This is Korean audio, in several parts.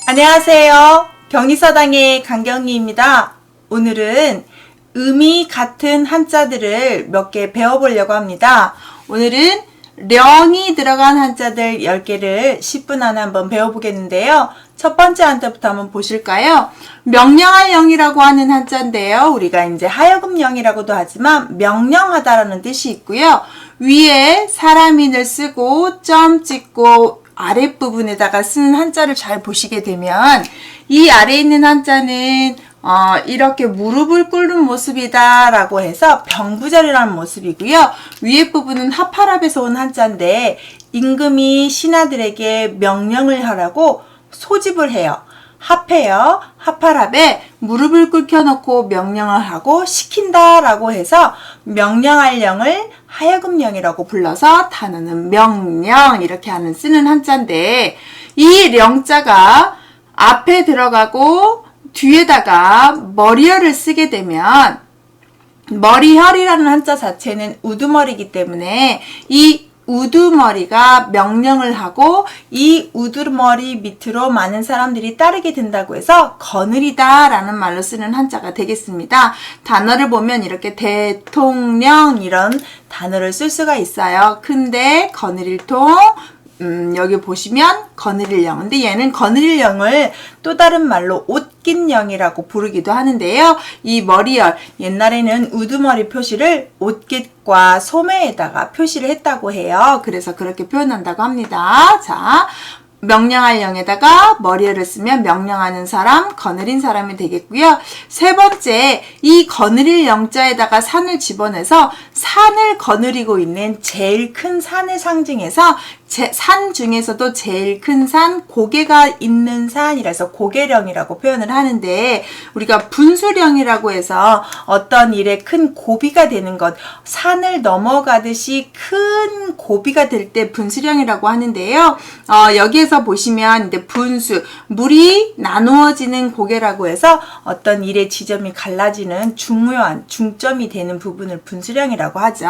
안녕하세요. 경리서당의 강경리입니다. 오늘은 음이 같은 한자들을 몇 개 배워보려고 합니다. 오늘은 령이 들어간 한자들 10개를 10분 안에 한번 배워보겠는데요. 첫 번째 한자부터 한번 보실까요? 명령할 영이라고 하는 한자인데요. 우리가 이제 하여금 영이라고도 하지만 명령하다라는 뜻이 있고요. 위에 사람인을 쓰고 점 찍고 아랫부분에다가 쓰는 한자를 잘 보시게 되면 이 아래에 있는 한자는 이렇게 무릎을 꿇는 모습이다 라고 해서 병부절이라는 모습이고요. 위에 부분은 하파랍에서 온 한자인데 임금이 신하들에게 명령을 하라고 소집을 해요. 합해요. 하파랍에 무릎을 꿇혀놓고 명령을 하고 시킨다 라고 해서 명령할 영을 하여금령이라고 불러서 단어는 명령 이렇게 하는 쓰는 한자인데 이 령자가 앞에 들어가고 뒤에다가 머리열을 쓰게 되면 머리혈이라는 한자 자체는 우두머리이기 때문에 이 우두머리가 명령을 하고 이 우두머리 밑으로 많은 사람들이 따르게 된다고 해서 거느리다 라는 말로 쓰는 한자가 되겠습니다. 단어를 보면 이렇게 대통령 이런 단어를 쓸 수가 있어요. 큰데 거느릴 통 여기 보시면 거느릴 영. 근데 얘는 거느릴 영을 또 다른 말로 옷깃 영이라고 부르기도 하는데요. 이 머리열, 옛날에는 우두머리 표시를 옷깃과 소매에다가 표시를 했다고 해요. 그래서 그렇게 표현한다고 합니다. 자, 명령할 영에다가 머리열을 쓰면 명령하는 사람, 거느린 사람이 되겠고요. 세 번째, 이 거느릴 영자에다가 산을 집어내서 산을 거느리고 있는 제일 큰 산을 상징해서 산 중에서도 제일 큰 산, 고개가 있는 산이라서 고개령이라고 표현을 하는데 우리가 분수령이라고 해서 어떤 일에 큰 고비가 되는 것, 산을 넘어가듯이 큰 고비가 될 때 분수령이라고 하는데요. 여기에서 보시면 이제 분수, 물이 나누어지는 고개라고 해서 어떤 일의 지점이 갈라지는 중요한 중점이 되는 부분을 분수령이라고 하죠.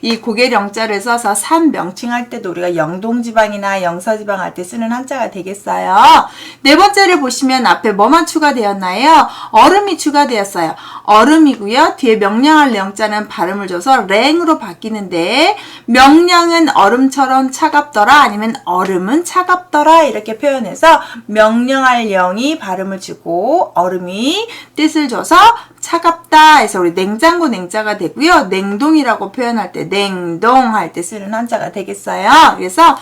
이 고개령자를 써서 산 명칭할 때도 우리가 영동지방이나 영서지방 할 때 쓰는 한자가 되겠어요. 네 번째를 보시면 앞에 뭐만 추가되었나요? 얼음이 추가되었어요. 얼음이고요. 뒤에 명령할 영자는 발음을 줘서 랭으로 바뀌는데 명령은 얼음처럼 차갑더라 아니면 얼음은 차갑더라 이렇게 표현해서 명령할 영이 발음을 주고 얼음이 뜻을 줘서 차갑다 해서 우리 냉장고 냉자가 되고요. 냉동이라고 표현할 때 냉동할 때 쓰는 한자가 되겠어요. 그래서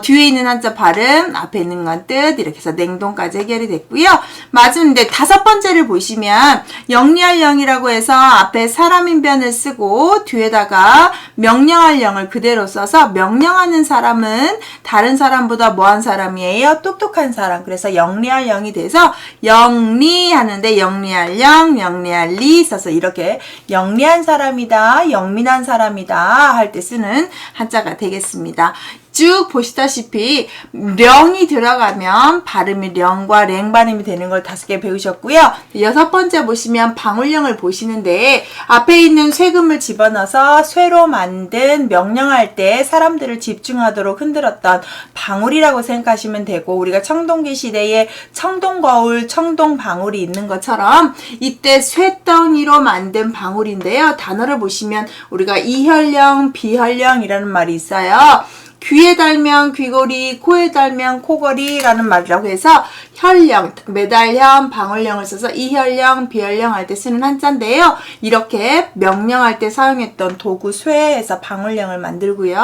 뒤에 있는 한자 발음, 앞에 있는 건 뜻 이렇게 해서 냉동까지 해결이 됐고요. 맞은데 다섯 번째를 보시면 영리할 영이라고 해서 앞에 사람인변을 쓰고 뒤에다가 명령할 영을 그대로 써서 명령하는 사람은 다른 사람보다 뭐한 사람이에요? 똑똑한 사람. 그래서 영리할 영이 돼서 영리하는데 영리할 영, 영리할 리 써서 이렇게 영리한 사람이다, 영민한 사람이다 할 때 쓰는 한자가 되겠습니다. 쭉 보시다시피 령이 들어가면 발음이 령과 랭 발음이 되는 걸 5개 배우셨고요. 여섯 번째 보시면 방울령을 보시는데 앞에 있는 쇠금을 집어넣어서 쇠로 만든 명령할 때 사람들을 집중하도록 흔들었던 방울이라고 생각하시면 되고 우리가 청동기 시대에 청동거울, 청동방울이 있는 것처럼 이때 쇠덩이로 만든 방울인데요. 단어를 보시면 우리가 이혈령, 비혈령이라는 말이 있어요. 귀에 달면 귀걸이, 코에 달면 코걸이라는 말이라고 해서 혈령, 메달형, 방울령을 써서 이혈령, 비혈령 할 때 쓰는 한자인데요. 이렇게 명령할 때 사용했던 도구 쇠에서 방울령을 만들고요.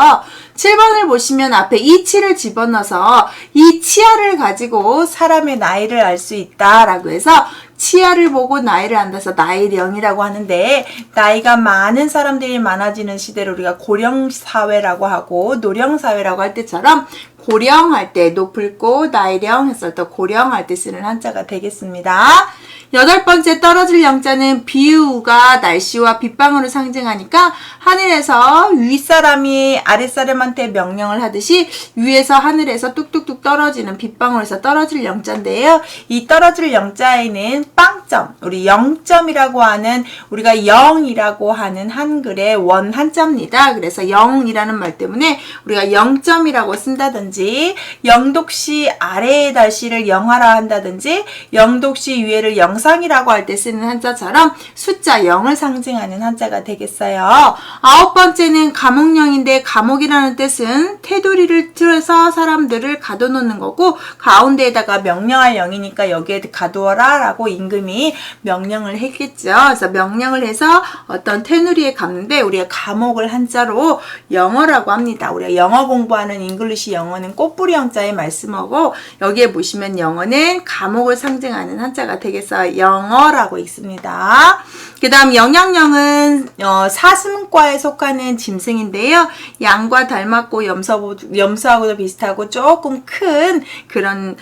7번을 보시면 앞에 이치를 집어넣어서 이 치아를 가지고 사람의 나이를 알 수 있다라고 해서 치아를 보고 나이를 안다서 나이령이라고 하는데 나이가 많은 사람들이 많아지는 시대를 우리가 고령사회라고 하고 노령사회라고 할 때처럼 고령할 때 높을 꽃 나이령 했을 때 고령할 때 쓰는 한자가 되겠습니다. 여덟 번째 떨어질 영자는 비유가 날씨와 빗방울을 상징하니까 하늘에서 윗사람이 아랫사람한테 명령을 하듯이 위에서 하늘에서 뚝뚝뚝 떨어지는 빗방울에서 떨어질 영자인데요. 이 떨어질 영자에는 빵점, 우리 0점이라고 하는 우리가 0이라고 하는 한글의 원 한자입니다. 그래서 0이라는 말 때문에 우리가 0점이라고 쓴다든지 영독시 아래의 달씨를 영하라 한다든지 영독시 위에를 영상이라고 할 때 쓰는 한자처럼 숫자 0을 상징하는 한자가 되겠어요. 아홉 번째는 감옥령인데 감옥이라는 뜻은 테두리를 틀어서 사람들을 가둬놓는 거고 가운데에다가 명령할 영이니까 여기에 가두어라 라고 임금이 명령을 했겠죠. 그래서 명령을 해서 어떤 테두리에 갔는데 우리가 감옥을 한자로 영어라고 합니다. 우리가 영어 공부하는 잉글리시 영어는 꽃뿌리 영자의 말씀하고 여기에 보시면 영어는 감옥을 상징하는 한자가 되겠어요. 영어라고 있습니다. 그 다음 영양령은 사슴과에 속하는 짐승인데요. 양과 닮았고 염소하고도 비슷하고 조금 큰 그런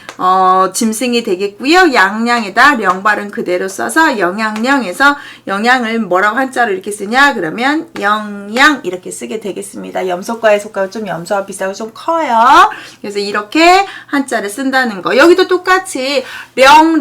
짐승이 되겠고요. 양양에다 령발은 그대로 써서 영양령에서 영양을 뭐라고 한자로 이렇게 쓰냐 그러면 영양 이렇게 쓰게 되겠습니다. 염소과에 속하고 좀 염소와 비슷하고 좀 커요. 그래서 이렇게 한자를 쓴다는 거. 여기도 똑같이 령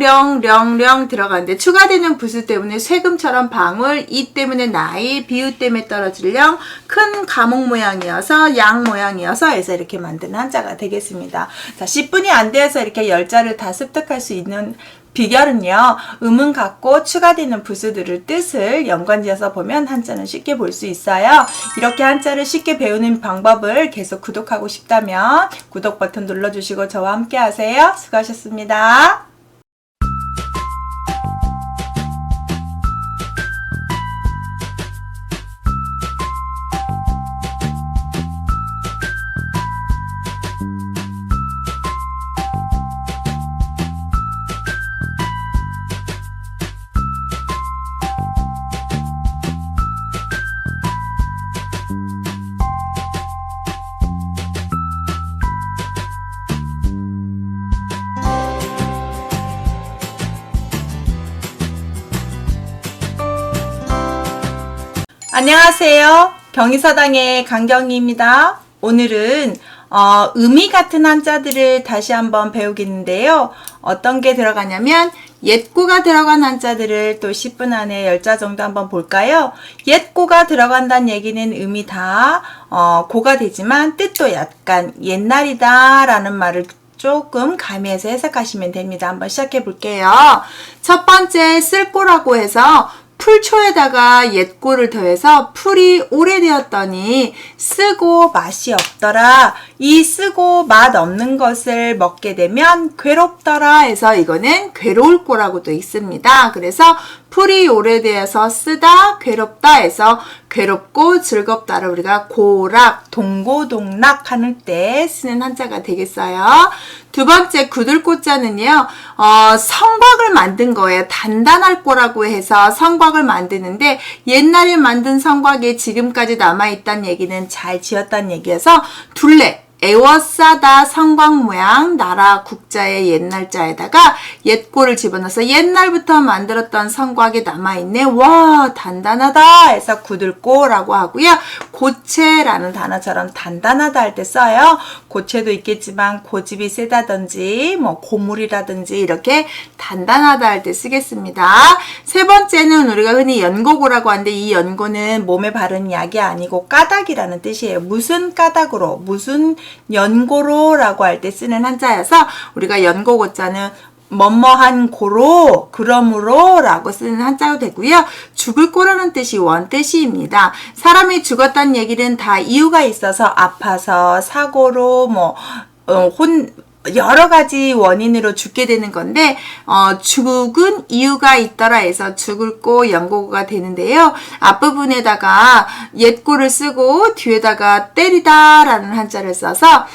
들어가는데 추가되는 부수 때문에 쇠금처럼 방울, 이 때문에 나이, 비유 때문에 떨어질 령, 큰 감옥 모양이어서 양 모양이어서 해서 이렇게 만드는 한자가 되겠습니다. 자, 10분이 안 되어서 이렇게 10자를 다 습득할 수 있는 비결은요. 음은 같고 추가되는 부수들을 뜻을 연관지어서 보면 한자는 쉽게 볼 수 있어요. 이렇게 한자를 쉽게 배우는 방법을 계속 구독하고 싶다면 구독 버튼 눌러주시고 저와 함께 하세요. 수고하셨습니다. 안녕하세요. 경희서당의 강경희입니다. 오늘은 의미 같은 한자들을 다시 한번 배우겠는데요. 어떤 게 들어가냐면 옛고가 들어간 한자들을 또 10분 안에 10자 정도 한번 볼까요? 옛고가 들어간다는 얘기는 의미 다 고가 되지만 뜻도 약간 옛날이다 라는 말을 조금 가미해서 해석하시면 됩니다. 한번 시작해 볼게요. 첫 번째 쓸고라고 해서 풀초에다가 옛고를 더해서 풀이 오래되었더니 쓰고 맛이 없더라. 이 쓰고 맛 없는 것을 먹게 되면 괴롭더라 해서 이거는 괴로울 거라고도 있습니다. 그래서 풀이 오래되어서 쓰다 괴롭다 해서 괴롭고 즐겁다를 우리가 고락, 동고동락 하는 때 쓰는 한자가 되겠어요. 두 번째 구들고자는요. 성곽을 만든 거예요. 단단할 거라고 해서 성곽을 만드는데 옛날에 만든 성곽이 지금까지 남아있다는 얘기는 잘 지었다는 얘기여서 둘레. 에워싸다 성곽 모양 나라 국자의 옛날자에다가 옛고를 집어넣어서 옛날부터 만들었던 성곽이 남아있네. 와 단단하다 해서 구들고라고 하고요. 고체라는 단어처럼 단단하다 할 때 써요. 고체도 있겠지만 고집이 세다든지 뭐 고물이라든지 이렇게 단단하다 할 때 쓰겠습니다. 세 번째는 우리가 흔히 연고고라고 하는데 이 연고는 몸에 바르는 약이 아니고 까닭이라는 뜻이에요. 무슨 까닭으로 무슨 연고로라고 할 때 쓰는 한자여서 우리가 연고고자는 뭐뭐한 고로 그러므로 라고 쓰는 한자가 되고요. 죽을 거라는 뜻이 원뜻입니다. 사람이 죽었다는 얘기는 다 이유가 있어서 아파서 사고로 여러 가지 원인으로 죽게 되는 건데 죽은 이유가 있더라 해서 죽을 고 연고가 되는데요. 앞부분에다가 옛고를 쓰고 뒤에다가 때리다 라는 한자를 써서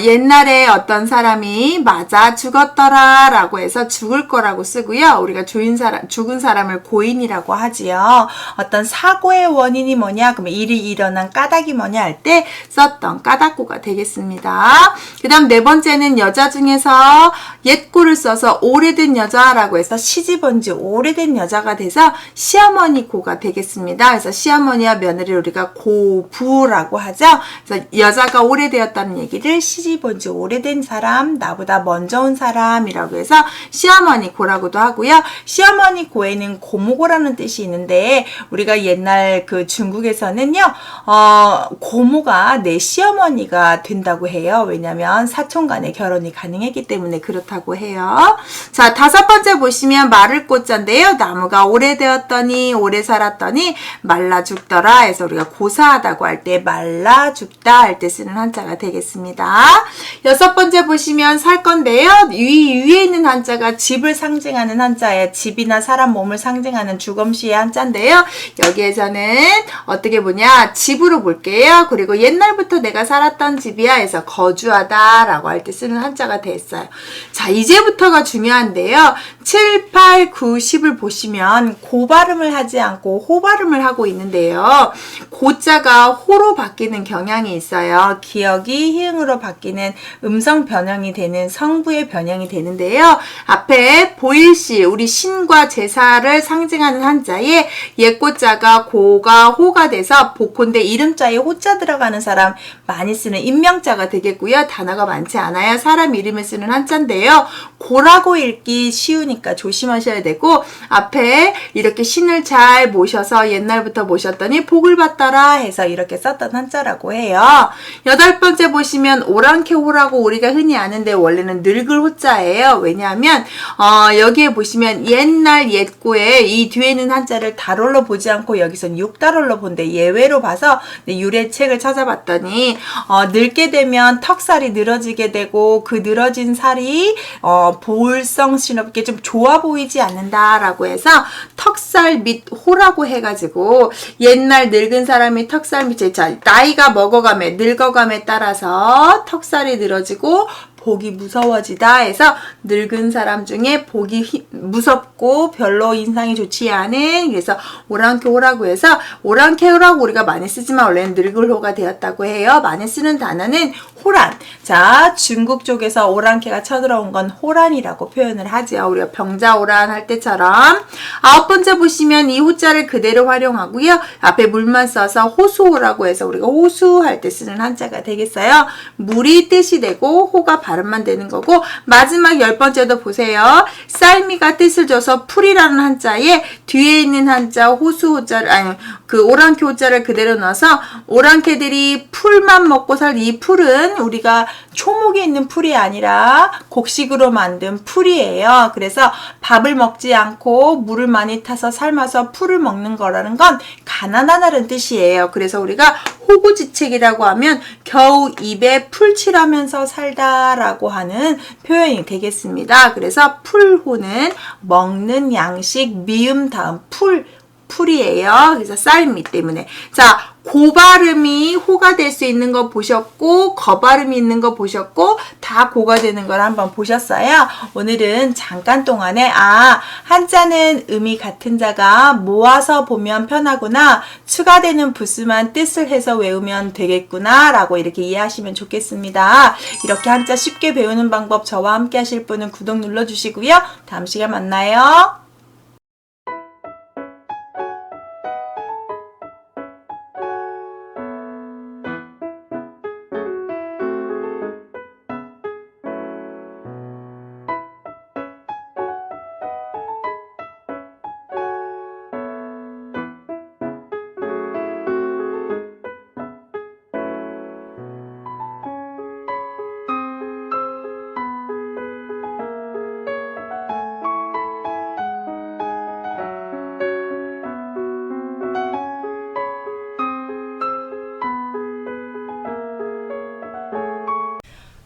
옛날에 어떤 사람이 맞아 죽었더라 라고 해서 죽을 거라고 쓰고요. 우리가 죽은 사람을 고인이라고 하지요. 어떤 사고의 원인이 뭐냐 그러면 일이 일어난 까닭이 뭐냐 할 때 썼던 까닭고가 되겠습니다. 그 다음 네 번째는 여자 중에서 옛꼬를 써서 오래된 여자라고 해서 시집 온 지 오래된 여자가 돼서 시어머니 고가 되겠습니다. 그래서 시어머니와 며느리를 우리가 고부라고 하죠. 그래서 여자가 오래되었다는 얘기를 시집 온 지 오래된 사람, 나보다 먼저 온 사람이라고 해서 시어머니 고라고도 하고요. 시어머니 고에는 고모고라는 뜻이 있는데 우리가 옛날 그 중국에서는요, 고모가 내 시어머니가 된다고 해요. 왜냐면 사촌 간에 결혼이 가능했기 때문에 그렇다고 해요. 자, 5번째 보시면 마를 꽃자인데요. 나무가 오래되었더니 오래 살았더니 말라 죽더라 해서 우리가 고사하다고 할 때 말라 죽다 할 때 쓰는 한자가 되겠습니다. 6번째 보시면 살 건데요. 위에 있는 한자가 집을 상징하는 한자예요. 집이나 사람 몸을 상징하는 주검시의 한자인데요. 여기에서는 어떻게 보냐, 집으로 볼게요. 그리고 옛날부터 내가 살았던 집이야 해서 거주하다 라고 할 때 쓰는 한자가 됐어요. 자, 이제부터가 중요한데요. 7, 8, 9, 10을 보시면 고 발음을 하지 않고 호 발음을 하고 있는데요. 고자가 호로 바뀌는 경향이 있어요. 기억이 희응으로 바뀌는 음성 변형이 되는 성부의 변형이 되는데요. 앞에 보일시, 우리 신과 제사를 상징하는 한자에 옛고자가 고가 호가 돼서 복호인데 이름자에 호자 들어가는 사람 많이 쓰는 인명자가 되겠고요. 단어가 많지 않아요. 사람 이름을 쓰는 한자인데요. 고라고 읽기 쉬우니까 조심하셔야 되고 앞에 이렇게 신을 잘 모셔서 옛날부터 모셨더니 복을 받더라 해서 이렇게 썼던 한자라고 해요. 8번째 보시면 오랑캐호라고 우리가 흔히 아는데 원래는 늙을 호자예요. 왜냐하면 여기에 보시면 옛날 옛고에 이 뒤에는 한자를 달월로 보지 않고 여기선 6달월로 본데 예외로 봐서 유래책을 찾아봤더니 늙게 되면 턱살이 늘어지게 되고 그 늘어진 살이 볼성스럽게 좀 좋아 보이지 않는다라고 해서 턱살 밑 호라고 해가지고 옛날 늙은 사람이 턱살 밑에 나이가 먹어감에 늙어감에 따라서 턱살이 늘어지고 복이 무서워지다 해서 늙은 사람 중에 복이 무섭고 별로 인상이 좋지 않은, 그래서 오랑캐호라고 해서 오랑캐호라고 우리가 많이 쓰지만 원래는 늙을호가 되었다고 해요. 많이 쓰는 단어는 호란. 자, 중국 쪽에서 오랑캐가 쳐들어온 건 호란이라고 표현을 하죠. 우리가 병자호란 할 때처럼. 9번째 보시면 이 호자를 그대로 활용하고요. 앞에 물만 써서 호수호라고 해서 우리가 호수할 때 쓰는 한자가 되겠어요. 물이 뜻이 되고 호가 발음만 되는 거고, 마지막 10번째도 보세요. 쌀미가 뜻을 줘서 풀이라는 한자에 뒤에 있는 한자 호수호자를, 그 오랑캐 호자를 그대로 넣어서 오랑캐들이 풀만 먹고 살 이 풀은 우리가 초목에 있는 풀이 아니라 곡식으로 만든 풀이에요. 그래서 밥을 먹지 않고 물을 많이 타서 삶아서 풀을 먹는 거라는 건 가난하다는 뜻이에요. 그래서 우리가 호구지책이라고 하면 겨우 입에 풀칠하면서 살다라고 하는 표현이 되겠습니다. 그래서 풀호는 먹는 양식 미음 다음 풀이에요. 그래서 쌀미 때문에. 자, 고발음이 호가 될 수 있는 거 보셨고 거발음이 있는 거 보셨고 다 고가 되는 걸 한번 보셨어요. 오늘은 잠깐 동안에 한자는 음이 같은 자가 모아서 보면 편하구나, 추가되는 부수만 뜻을 해서 외우면 되겠구나 라고 이렇게 이해하시면 좋겠습니다. 이렇게 한자 쉽게 배우는 방법 저와 함께 하실 분은 구독 눌러주시고요. 다음 시간 만나요.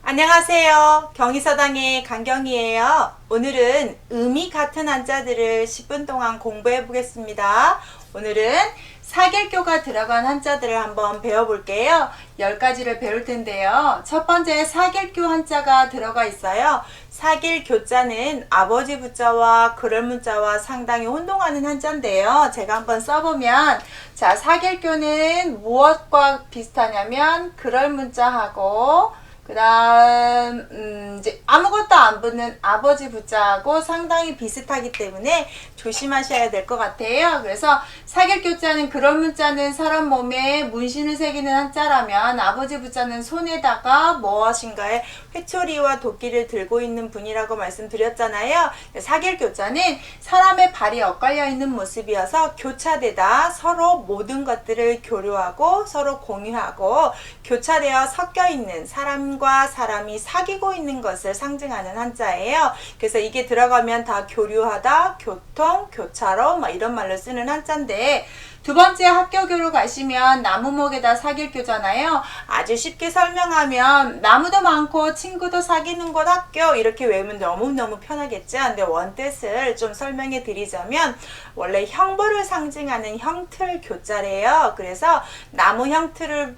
안녕하세요. 경희서당의 강경이에요. 오늘은 음이 같은 한자들을 10분 동안 공부해 보겠습니다. 오늘은 사길교가 들어간 한자들을 한번 배워볼게요. 10가지를 배울 텐데요. 첫 번째 사길교 한자가 들어가 있어요. 사길교자는 아버지 부자와 그럴 문자와 상당히 혼동하는 한자인데요. 제가 한번 써보면, 자, 사길교는 무엇과 비슷하냐면 그럴 문자하고 그 다음 이제 아무것도 안 붙는 아버지 부자하고 상당히 비슷하기 때문에 조심하셔야 될 것 같아요. 그래서 사길교자는 그런 문자는 사람 몸에 문신을 새기는 한자라면 아버지 부자는 손에다가 무엇인가의 회초리와 도끼를 들고 있는 분이라고 말씀드렸잖아요. 사길교자는 사람의 발이 엇갈려 있는 모습이어서 교차되다 서로 모든 것들을 교류하고 서로 공유하고 교차되어 섞여 있는 사람과 사람이 사귀고 있는 것을 상징하는 한자예요. 그래서 이게 들어가면 다 교류하다, 교통, 교차로 막 이런 말로 쓰는 한자인데 두 번째 학교교로 가시면 나무목에다 사귈교잖아요. 아주 쉽게 설명하면 나무도 많고 친구도 사귀는 곳 학교 이렇게 외우면 너무너무 편하겠죠. 근데 원뜻을 좀 설명해 드리자면 원래 형부를 상징하는 형틀 교자래요. 그래서 나무 형틀을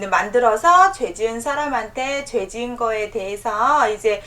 만들어서 죄 지은 사람한테 죄 지은 거에 대해서 이제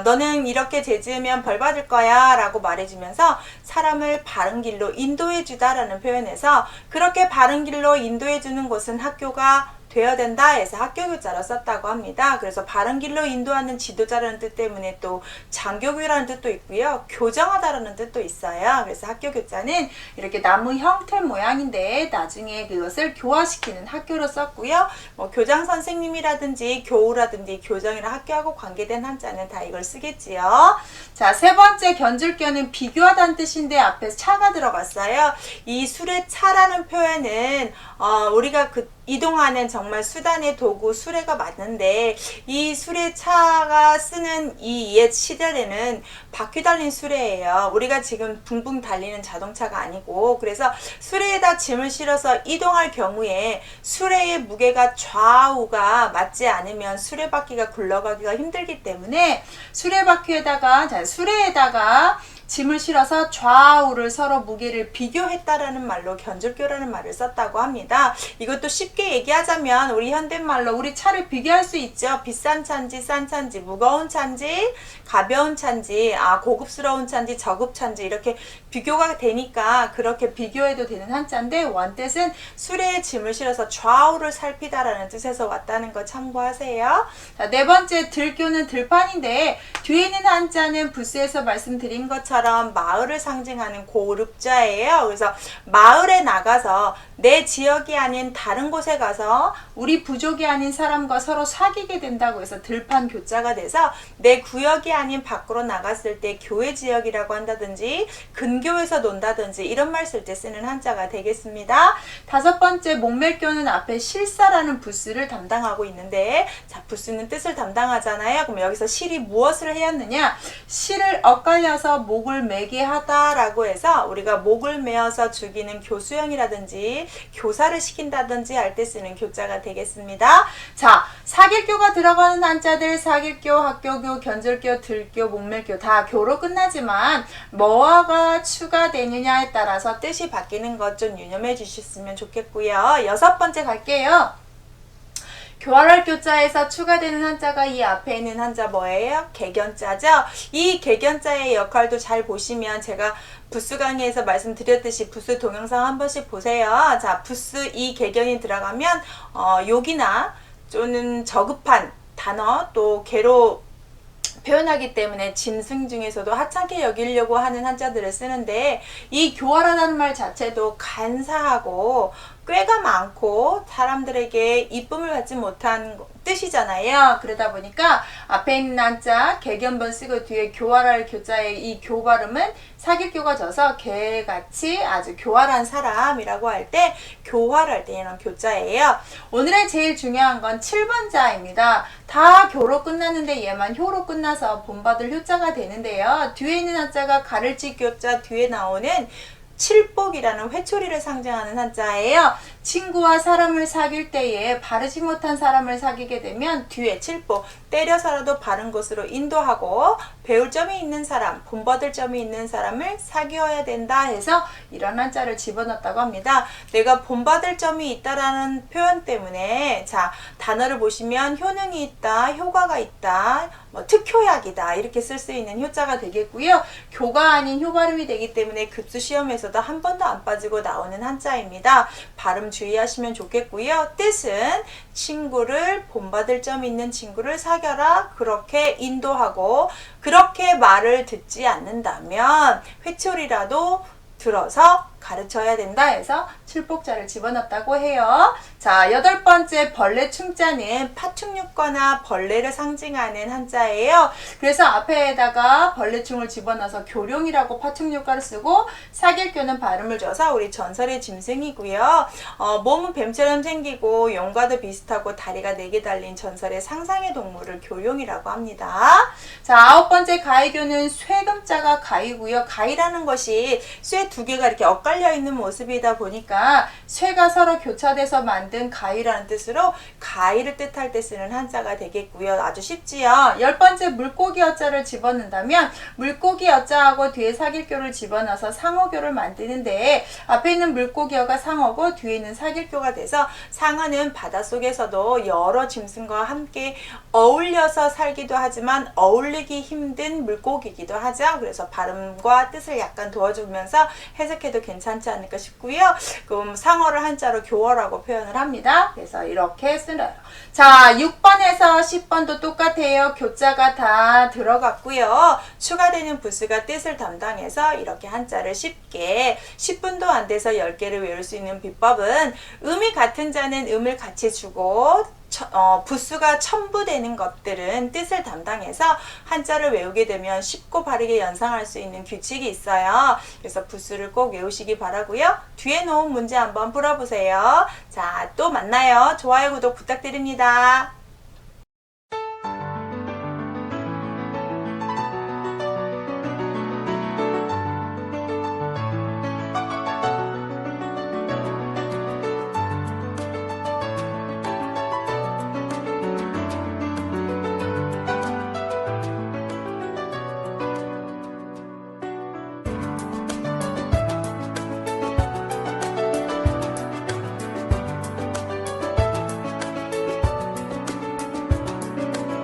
너는 이렇게 죄 지으면 벌 받을 거야 라고 말해주면서 사람을 바른 길로 인도해 주다라는 표현에서 그렇게 바른 길로 인도해 주는 곳은 학교가 되어야 된다 해서 학교교자로 썼다고 합니다. 그래서 바른 길로 인도하는 지도자라는 뜻 때문에 또 장교교라는 뜻도 있고요. 교정하다라는 뜻도 있어요. 그래서 학교교자는 이렇게 나무 형태 모양인데 나중에 그것을 교화시키는 학교로 썼고요. 뭐 교장 선생님이라든지 교우라든지 교정이나 학교하고 관계된 한자는 다 이걸 쓰겠지요. 자, 세 번째 견줄교는 비교하다는 뜻인데 앞에 차가 들어갔어요. 이 술의 차라는 표현은 우리가 이동하는 정말 수단의 도구 수레가 맞는데 이 수레차가 쓰는 이 옛 시절에는 바퀴 달린 수레예요. 우리가 지금 붕붕 달리는 자동차가 아니고 그래서 수레에다 짐을 실어서 이동할 경우에 수레의 무게가 좌우가 맞지 않으면 수레바퀴가 굴러가기가 힘들기 때문에 수레바퀴에다가 수레에다가 짐을 실어서 좌우를 서로 무게를 비교했다라는 말로 견줄교라는 말을 썼다고 합니다. 이것도 쉽게 얘기하자면 우리 현대말로 우리 차를 비교할 수 있죠. 비싼 차인지 싼 차인지 무거운 차인지 가벼운 차인지 고급스러운 차인지 저급 차인지 이렇게 비교가 되니까 그렇게 비교해도 되는 한자인데 원뜻은 수레에 짐을 실어서 좌우를 살피다라는 뜻에서 왔다는 거 참고하세요. 자, 네 번째 들교는 들판인데 뒤에 있는 한자는 부스에서 말씀드린 것처럼 마을을 상징하는 고릅자예요. 그래서 마을에 나가서 내 지역이 아닌 다른 곳에 가서 우리 부족이 아닌 사람과 서로 사귀게 된다고 해서 들판 교자가 돼서 내 구역이 아닌 밖으로 나갔을 때 교회 지역이라고 한다든지 근교에서 논다든지 이런 말 쓸 때 쓰는 한자가 되겠습니다. 다섯 번째 목멜교는 앞에 실사라는 부스를 담당하고 있는데 자, 부스는 뜻을 담당하잖아요. 그럼 여기서 실이 무엇을 하였느냐? 실을 엇갈려서 목을 매게 하다라고 해서 우리가 목을 메어서 죽이는 교수형이라든지 교사를 시킨다든지 할 때 쓰는 교자가 되겠습니다. 자, 사길교가 들어가는 한자들 사길교, 학교교, 견줄교, 들교, 목멜교 다 교로 끝나지만 뭐가 추가되느냐에 따라서 뜻이 바뀌는 것 좀 유념해 주셨으면 좋겠고요. 여섯 번째 갈게요. 교활할 교자에서 추가되는 한자가 이 앞에 있는 한자 뭐예요? 개견자죠? 이 개견자의 역할도 잘 보시면 제가 부스 강의에서 말씀드렸듯이 부스 동영상 한 번씩 보세요. 자, 부스 이 개견이 들어가면 욕이나 또는 저급한 단어 또 개로 표현하기 때문에 짐승 중에서도 하찮게 여기려고 하는 한자들을 쓰는데 이 교활하다는 말 자체도 간사하고 꾀가 많고 사람들에게 이쁨을 받지 못한 뜻이잖아요. 그러다 보니까 앞에 있는 한자 개견번 쓰고 뒤에 교활할 교자의 이 교 발음은 사길교가 져서 개같이 아주 교활한 사람이라고 할 때 교활할 때 이런 교자예요. 오늘의 제일 중요한 건 7번 자입니다. 다 교로 끝났는데 얘만 효로 끝나서 본받을 효자가 되는데요. 뒤에 있는 한자가 가를지 교자 뒤에 나오는 칠복이라는 회초리를 상징하는 한자예요. 친구와 사람을 사귈 때에 바르지 못한 사람을 사귀게 되면 뒤에 칠복, 때려서라도 바른 곳으로 인도하고 배울 점이 있는 사람, 본받을 점이 있는 사람을 사귀어야 된다 해서 이런 한자를 집어넣었다고 합니다. 내가 본받을 점이 있다라는 표현 때문에 자, 단어를 보시면 효능이 있다, 효과가 있다, 특효약이다 이렇게 쓸 수 있는 효자가 되겠고요. 교가 아닌 효발음이 되기 때문에 급수 시험에서도 한 번도 안 빠지고 나오는 한자입니다. 발음 점 주의하시면 좋겠고요. 뜻은 친구를 본받을 점 있는 친구를 사귀어라 그렇게 인도하고 그렇게 말을 듣지 않는다면 회초리라도 들어서 가르쳐야 된다 해서 칠복자를 집어넣었다고 해요. 자, 8번째 벌레 충자는 파충류과나 벌레를 상징하는 한자예요. 그래서 앞에다가 벌레충을 집어넣어서 교룡이라고 파충류과를 쓰고 사길교는 발음을 줘서 우리 전설의 짐승이고요. 몸은 뱀처럼 생기고 용과도 비슷하고 다리가 4개 달린 전설의 상상의 동물을 교룡이라고 합니다. 자, 9번째 가위교는 쇠금자가 가위고요. 가위라는 것이 쇠 2개가 이렇게 엇갈려 있는 모습이다 보니까 쇠가 서로 교차돼서 만든 가위라는 뜻으로 가위를 뜻할 때 쓰는 한자가 되겠고요. 아주 쉽지요. 10번째 물고기 어자를 집어넣는다면 물고기 어자하고 뒤에 사길교를 집어넣어서 상어교를 만드는데 앞에 있는 물고기어가 상어고 뒤에 있는 사길교가 돼서 상어는 바닷속에서도 여러 짐승과 함께 어울려서 살기도 하지만 어울리기 힘든 물고기이기도 하죠. 그래서 발음과 뜻을 약간 도와주면서 해석해도 괜찮지 않을까 싶고요. 그럼 상어를 한자로 교어라고 표현을 합니다. 그래서 이렇게 쓰어요. 자, 6번에서 10번도 똑같아요. 교자가 다 들어갔고요. 추가되는 부수가 뜻을 담당해서 이렇게 한자를 쉽게 10분도 안 돼서 10개를 외울 수 있는 비법은 음이 같은 자는 음을 같이 주고 부수가 첨부되는 것들은 뜻을 담당해서 한자를 외우게 되면 쉽고 바르게 연상할 수 있는 규칙이 있어요. 그래서 부수를 꼭 외우시기 바라고요. 뒤에 놓은 문제 한번 풀어보세요. 자, 또 만나요. 좋아요, 구독 부탁드립니다.